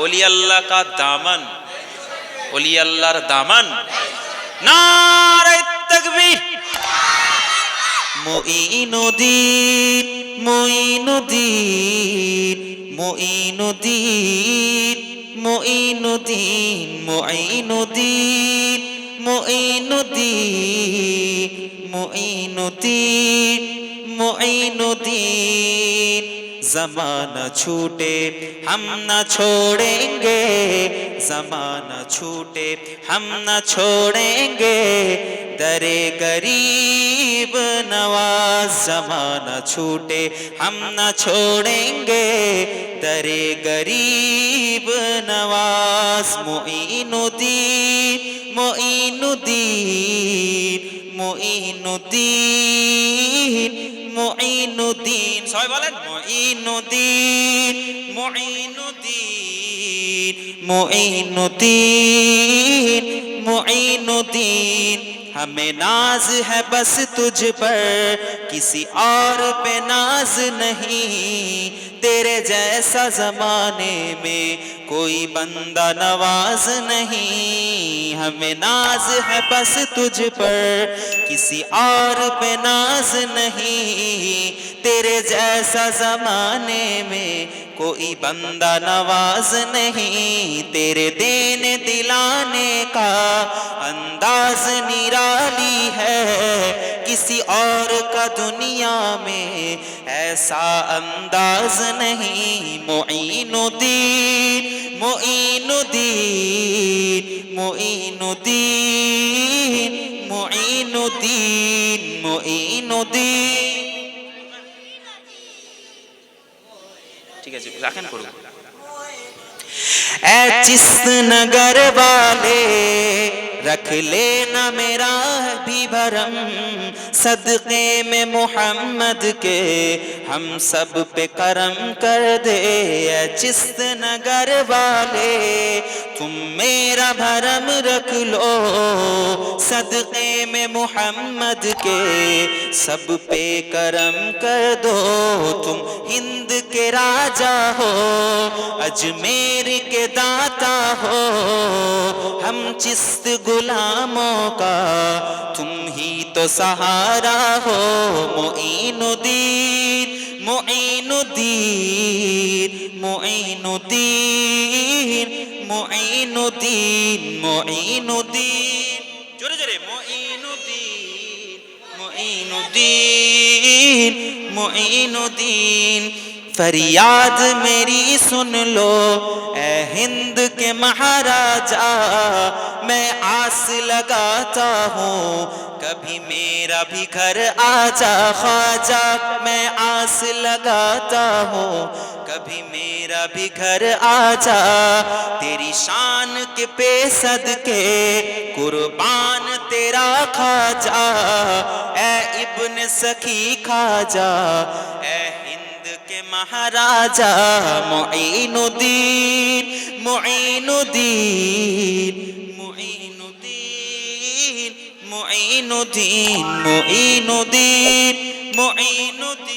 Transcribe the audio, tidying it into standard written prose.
ওলি আল্লাহ কা দামন, ওলি আল্লাহর দামন। নারে তাকবীর। মুঈনুদ্দিন মুঈনুদ্দিন মুঈনুদ্দিন মুঈনুদ্দিন মুঈনুদ্দিন মুঈনুদ্দিন মুঈনুদ্দিন মুঈনুদ্দিন। ज़माना छूटे हम न छोड़ेंगे, ज़माना छूटे हम न छोड़ेंगे, दरे गरीब नवाज। ज़माना छूटे हम न छोड़ेंगे, दरे गरीब नवाज। मुईनुद्दीन मुईनुद्दीन मुईनुद्दीन মুঈনুদ্দিন। সবাই বলেন মুঈনুদ্দিন মুঈনুদ্দিন মুঈনুদ্দিন मुईनुद्दीन। हमें नाज है बस तुझ पर, किसी और पे नाज नहीं, तेरे जैसा जमाने में कोई बंदा नवाज नहीं। हमें नाज है बस तुझ पर, किसी और पे नाज नहीं, तेरे जैसा जमाने में कोई बंदा नवाज नहीं। तेरे देने दिलाने का अंदाज निराली है, किसी और का दुनिया में ऐसा अंदाज नहीं। मुईनुद्दीन मुईनुद्दीन मुईनुद्दीन मुईनुद्दीन मुईनुद्दीन। ঠিক আছে রাখেন করুন। ऐ चिस्त नगर वाले रख लेना मेरा भी भरम, सदक़े में मोहम्मद के हम सब पे करम कर दे। ऐ चिस्त नगर वाले तुम मेरा भरम रख लो, सदक़े में मोहम्मद के सब पे करम कर दो। तुम हिंद के राजा हो, अजमेर के दाता हो, हम चिस्त गुलामों का तुम ही तो सहारा हो। मुईनुद्दीन मुईनुद्दीन मुईनुद्दीन मुईनुद्दीन मुईनुद्दीन। जोरे जोरे मुईनुद्दीन मुईनुद्दीन मुईनुद्दीन। फरियाद मेरी सुन लो ए हिंद के महाराजा, मैं आस लगाता हूँ कभी मेरा भी घर आजा। ख्वाजा मैं आस लगाता हूँ कभी मेरा भी घर आजा। तेरी शान के पे सदके कुर्बान तेरा ख्वाजा, ए इब्न सखी ख्वाजा ए के महाराजा। मुईनुद्दीन मुईनुद्दीन मुईनुद्दीन मुईनुद्दीन मुईनुद्दीन मुईनुद्दीन।